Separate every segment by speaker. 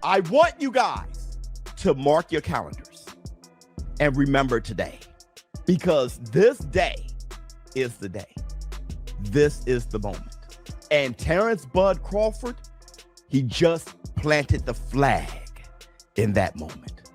Speaker 1: I want you guys to mark your calendars and remember today, because this day is the day. This is the moment. And Terence Bud Crawford, he just planted the flag in that moment.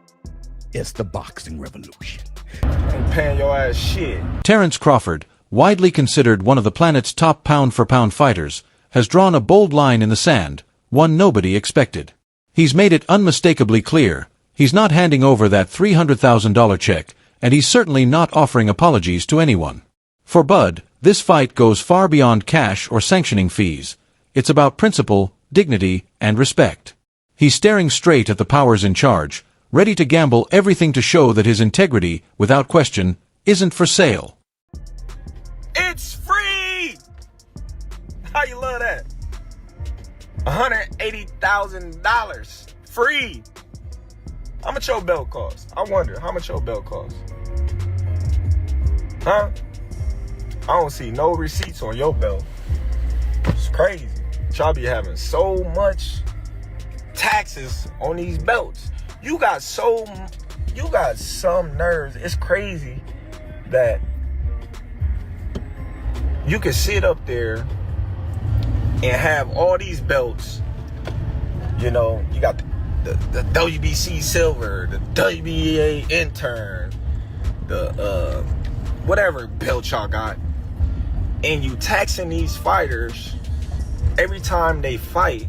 Speaker 1: It's the boxing revolution.
Speaker 2: Ain't paying your ass shit.
Speaker 3: Terence Crawford, widely considered one of the planet's top pound-for-pound fighters, has drawn a bold line in the sand, one nobody expected. He's made it unmistakably clear he's not handing over that $300,000 check, and he's certainly not offering apologies to anyone. For Bud, this fight goes far beyond cash or sanctioning fees. It's about principle, dignity, and respect. He's staring straight at the powers in charge, ready to gamble everything to show that his integrity, without question, isn't for sale.
Speaker 2: It's free! How you love that? $180,000 free. How much your belt cost? I wonder, how much your belt cost? Huh? I don't see no receipts on your belt. It's crazy. Y'all be having so much taxes on these belts. You got some nerves. It's crazy that you can sit up there and have all these belts. You know, you got the WBC silver, the WBA intern, the whatever belt y'all got, and you taxing these fighters every time they fight,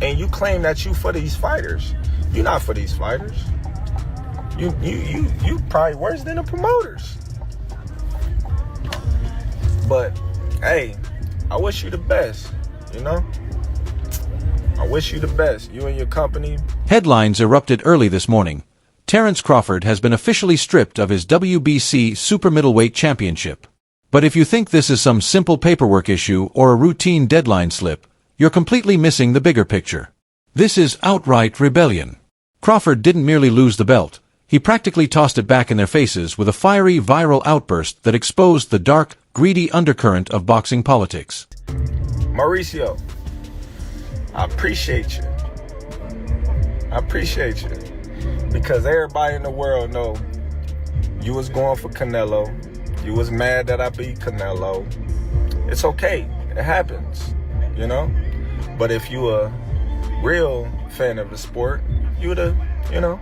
Speaker 2: and you claim that you for these fighters. You're not for these fighters. You probably worse than the promoters. But hey, I wish you the best, you know? I wish you the best, you and your company.
Speaker 3: Headlines erupted early this morning. Terence Crawford has been officially stripped of his WBC Super Middleweight Championship. But if you think this is some simple paperwork issue or a routine deadline slip, you're completely missing the bigger picture. This is outright rebellion. Crawford didn't merely lose the belt, he practically tossed it back in their faces with a fiery viral outburst that exposed the dark, greedy undercurrent of boxing politics.
Speaker 2: Mauricio, I appreciate you. Because everybody in the world know you was going for Canelo. You was mad that I beat Canelo. It's okay. It happens, you know? But if you a real fan of the sport, you would have, you know,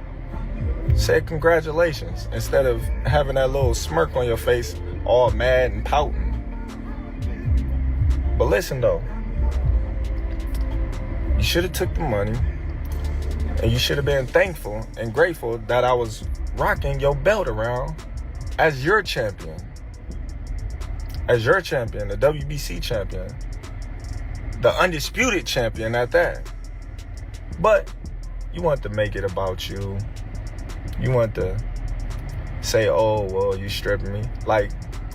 Speaker 2: said congratulations instead of having that little smirk on your face, all mad and pouting. But listen though, you should have took the money, and you should have been thankful and grateful that I was rocking your belt around as your champion. As your champion, the WBC champion. The undisputed champion at that. But you want to make it about you. You want to say, oh, well, you stripping me. Like,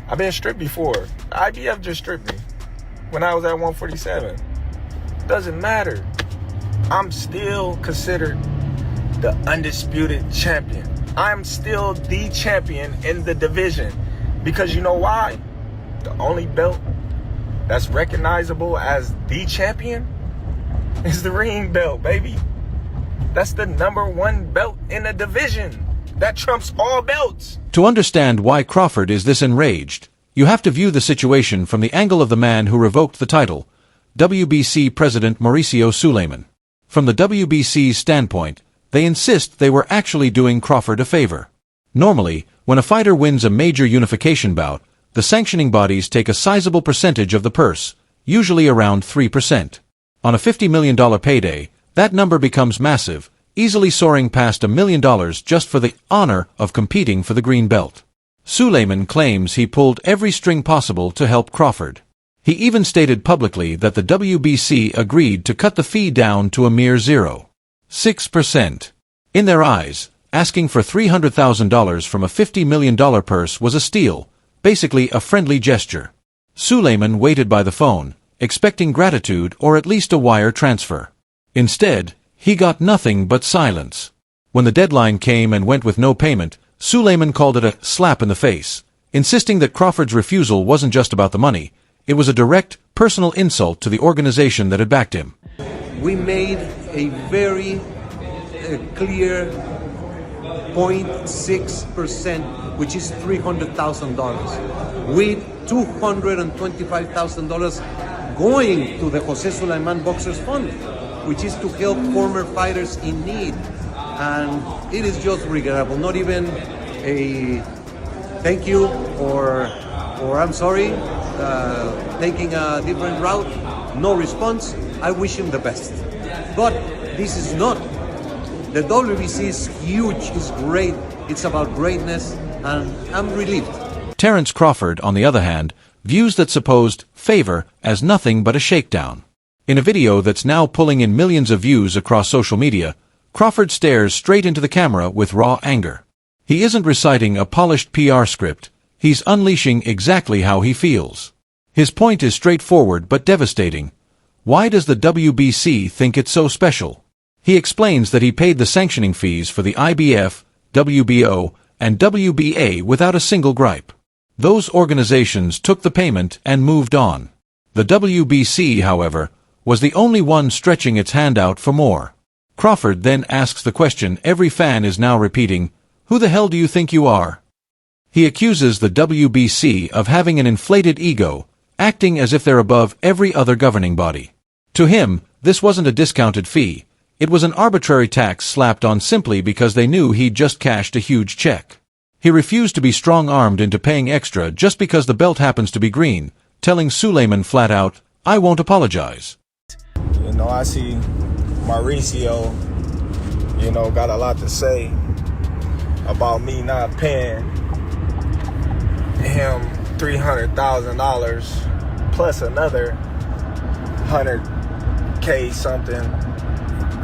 Speaker 2: I've been stripped before. The IBF just stripped me when I was at 147. Doesn't matter. I'm still considered the undisputed champion. I'm still the champion in the division. Because you know why? The only belt that's recognizable as the champion is the ring belt, baby. That's the #1 belt in the division. That trumps all belts.
Speaker 3: To understand why Crawford is this enraged, you have to view the situation from the angle of the man who revoked the title, WBC President Mauricio Suleiman. From the WBC's standpoint, they insist they were actually doing Crawford a favor. Normally, when a fighter wins a major unification bout, the sanctioning bodies take a sizable percentage of the purse, usually around 3%. On a $50 million payday, that number becomes massive, easily soaring past $1 million just for the honor of competing for the green belt. Suleiman claims he pulled every string possible to help Crawford. He even stated publicly that the WBC agreed to cut the fee down to a mere 0.6%. In their eyes, asking for $300,000 from a $50 million purse was a steal, basically a friendly gesture. Suleiman waited by the phone, expecting gratitude or at least a wire transfer. Instead, he got nothing but silence. When the deadline came and went with no payment, Suleiman called it a slap in the face, insisting that Crawford's refusal wasn't just about the money. It was a direct, personal insult to the organization that had backed him.
Speaker 4: We made a very a clear 0.6%, which is $300,000, with $225,000 going to the Jose Sulaiman Boxers Fund, which is to help former fighters in need. And it is just regrettable. Not even a thank you or I'm sorry, taking a different route. No response. I wish him the best. But this is not. The WBC is huge, it's great, it's about greatness, and I'm relieved.
Speaker 3: Terence Crawford, on the other hand, views that supposed favor as nothing but a shakedown. In a video that's now pulling in millions of views across social media, Crawford stares straight into the camera with raw anger. He isn't reciting a polished PR script, he's unleashing exactly how he feels. His point is straightforward but devastating. Why does the WBC think it's so special? He explains that he paid the sanctioning fees for the IBF, WBO, and WBA without a single gripe. Those organizations took the payment and moved on. The WBC, however, was the only one stretching its hand out for more. Crawford then asks the question every fan is now repeating, "Who the hell do you think you are?" He accuses the WBC of having an inflated ego, acting as if they're above every other governing body. To him, this wasn't a discounted fee. It was an arbitrary tax slapped on simply because they knew he'd just cashed a huge check. He refused to be strong-armed into paying extra just because the belt happens to be green, telling Sulaiman flat out, "I won't apologize."
Speaker 2: You know, I see Mauricio, got a lot to say about me not paying him $300,000 plus another $100K something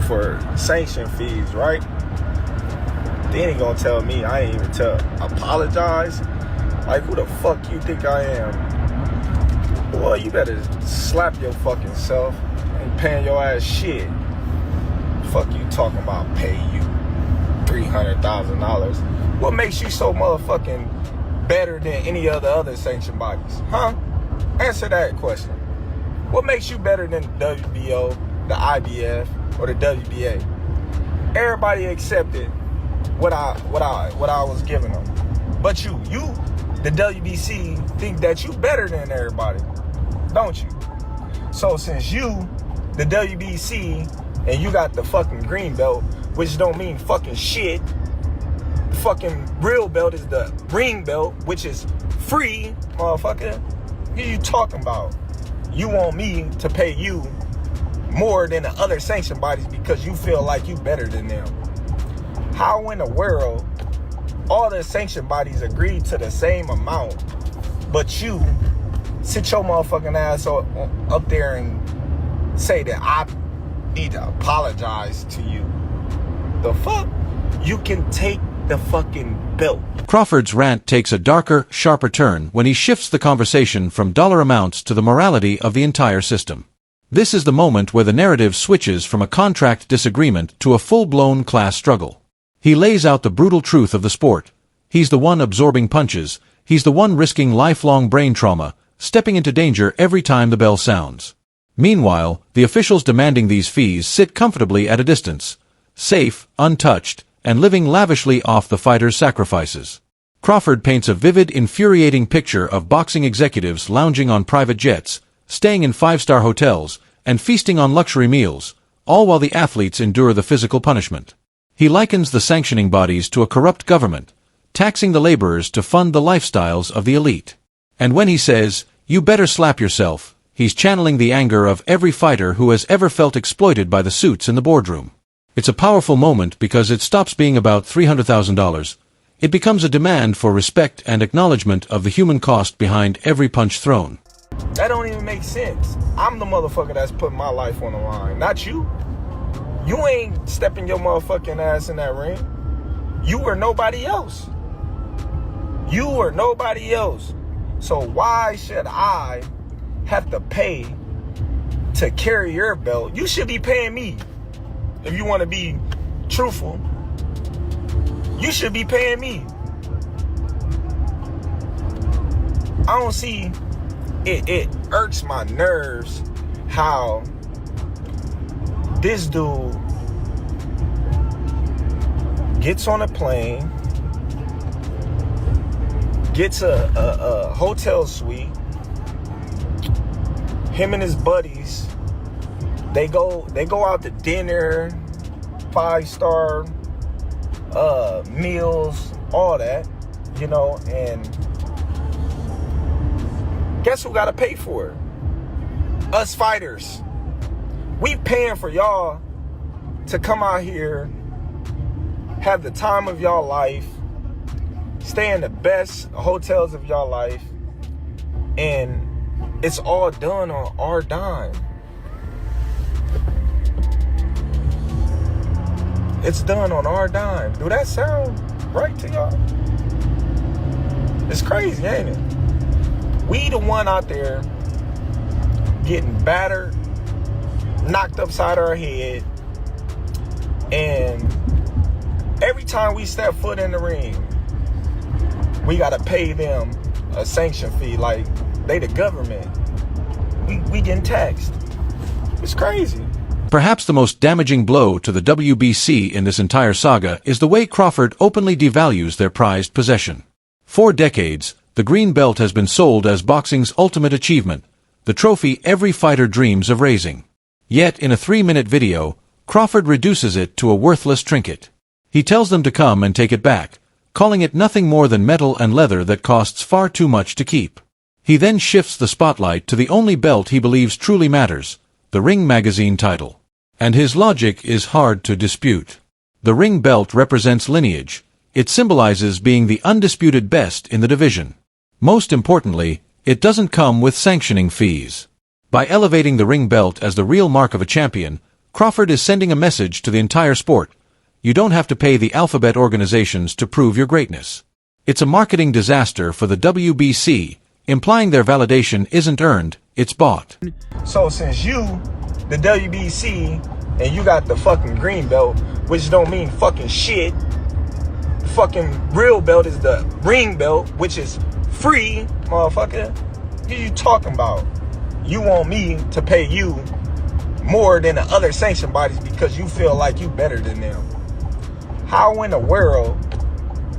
Speaker 2: for sanction fees, right? Then he gonna tell me I ain't even apologize? Like, who the fuck you think I am? Boy, you better slap your fucking self. Ain't paying your ass shit. Fuck you talking about pay you $300,000. What makes you so motherfucking better than any other sanction bodies? Huh? Answer that question. What makes you better than the WBO, the IBF, or the WBA? Everybody accepted what I was giving them. But you, the WBC, think that you better than everybody, don't you? So since you, the WBC, and you got the fucking green belt, which don't mean fucking shit. The fucking real belt is the ring belt, which is free, motherfucker. What are you talking about? You want me to pay you more than the other sanction bodies because you feel like you better than them. How in the world all the sanction bodies agreed to the same amount, but you sit your motherfucking ass up there and say that I need to apologize to you? The fuck? You can take the fucking belt.
Speaker 3: Crawford's rant takes a darker, sharper turn when he shifts the conversation from dollar amounts to the morality of the entire system. This is the moment where the narrative switches from a contract disagreement to a full-blown class struggle. He lays out the brutal truth of the sport. He's the one absorbing punches. He's the one risking lifelong brain trauma, stepping into danger every time the bell sounds. Meanwhile, the officials demanding these fees sit comfortably at a distance, safe, untouched, and living lavishly off the fighters' sacrifices. Crawford paints a vivid, infuriating picture of boxing executives lounging on private jets, staying in five-star hotels, and feasting on luxury meals, all while the athletes endure the physical punishment. He likens the sanctioning bodies to a corrupt government, taxing the laborers to fund the lifestyles of the elite. And when he says, "You better slap yourself," he's channeling the anger of every fighter who has ever felt exploited by the suits in the boardroom. It's a powerful moment because it stops being about $300,000. It becomes a demand for respect and acknowledgement of the human cost behind every punch thrown.
Speaker 2: That don't even make sense. I'm the motherfucker that's putting my life on the line, not you. You ain't stepping your motherfucking ass in that ring. You or nobody else. You or nobody else. So why should I have to pay to carry your belt? You should be paying me. If you want to be truthful, you should be paying me. I don't see it. It irks my nerves how this dude gets on a plane, gets a hotel suite. Him and his buddies, they go out to dinner, 5-star meals, all that, you know, and guess who got to pay for it? Us fighters. We paying for y'all to come out here, have the time of y'all life, stay in the best hotels of y'all life, and it's all done on our dime. It's done on our dime. Do that sound right to y'all? It's crazy, ain't it? We the one out there getting battered, knocked upside our head, and every time we step foot in the ring, we gotta pay them a sanction fee like they the government. We getting taxed. It's crazy.
Speaker 3: Perhaps the most damaging blow to the WBC in this entire saga is the way Crawford openly devalues their prized possession. For decades, the green belt has been sold as boxing's ultimate achievement, the trophy every fighter dreams of raising. Yet, in a 3-minute video, Crawford reduces it to a worthless trinket. He tells them to come and take it back, calling it nothing more than metal and leather that costs far too much to keep. He then shifts the spotlight to the only belt he believes truly matters, the Ring Magazine title. And his logic is hard to dispute. The ring belt represents lineage. It symbolizes being the undisputed best in the division. Most importantly, it doesn't come with sanctioning fees. By elevating the ring belt as the real mark of a champion, Crawford is sending a message to the entire sport. You don't have to pay the alphabet organizations to prove your greatness. It's a marketing disaster for the WBC, implying their validation isn't earned, it's bought.
Speaker 2: So since you, the WBC, and you got the fucking green belt, which don't mean fucking shit, the fucking real belt is the ring belt, which is free, motherfucker. What are you talking about? You want me to pay you more than the other sanction bodies because you feel like you better than them. How in the world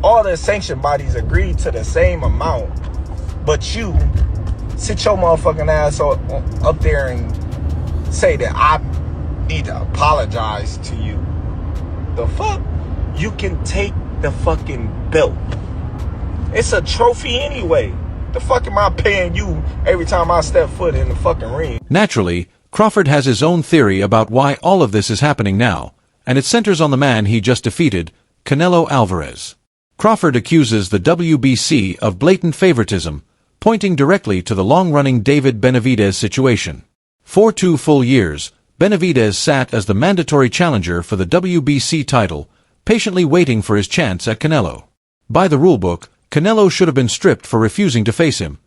Speaker 2: all the sanction bodies agreed to the same amount, but you sit your motherfucking ass up there and say that I need to apologize to you? The fuck? You can take the fucking belt. It's a trophy anyway. The fuck am I paying you every time I step foot in the fucking ring?
Speaker 3: Naturally, Crawford has his own theory about why all of this is happening now, and it centers on the man he just defeated, Canelo Alvarez. Crawford accuses the WBC of blatant favoritism, pointing directly to the long-running David Benavidez situation. For 2 full years, Benavidez sat as the mandatory challenger for the WBC title, patiently waiting for his chance at Canelo. By the rulebook, Canelo should have been stripped for refusing to face him.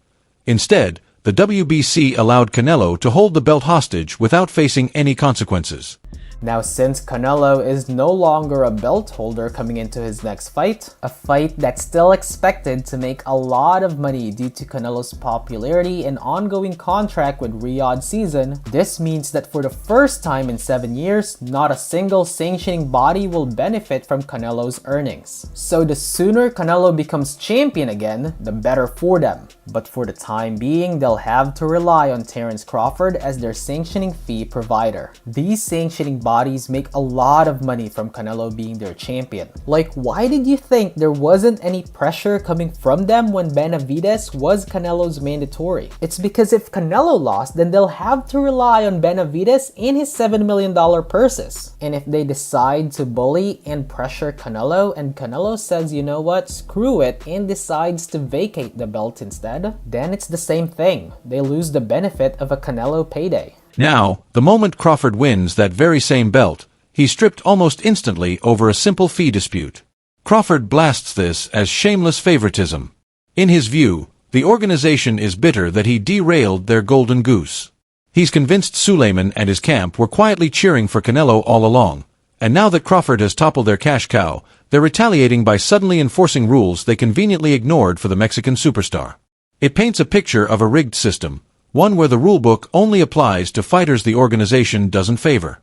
Speaker 3: Instead, the WBC allowed Canelo to hold the belt hostage without facing any consequences.
Speaker 5: Now, since Canelo is no longer a belt holder coming into his next fight, a fight that's still expected to make a lot of money due to Canelo's popularity and ongoing contract with Riyadh season, this means that for the first time in 7 years, not a single sanctioning body will benefit from Canelo's earnings. So the sooner Canelo becomes champion again, the better for them. But for the time being, they'll have to rely on Terence Crawford as their sanctioning fee provider. These sanctioning bodies make a lot of money from Canelo being their champion. Like, why did you think there wasn't any pressure coming from them when Benavidez was Canelo's mandatory? It's because if Canelo lost, then they'll have to rely on Benavidez and his $7 million purses. And if they decide to bully and pressure Canelo, and Canelo says, you know what, screw it, and decides to vacate the belt instead, then it's the same thing. They lose the benefit of a Canelo payday.
Speaker 3: Now, the moment Crawford wins that very same belt, he's stripped almost instantly over a simple fee dispute. Crawford blasts this as shameless favoritism. In his view, the organization is bitter that he derailed their golden goose. He's convinced Suleiman and his camp were quietly cheering for Canelo all along, and now that Crawford has toppled their cash cow, they're retaliating by suddenly enforcing rules they conveniently ignored for the Mexican superstar. It paints a picture of a rigged system, one where the rulebook only applies to fighters the organization doesn't favor.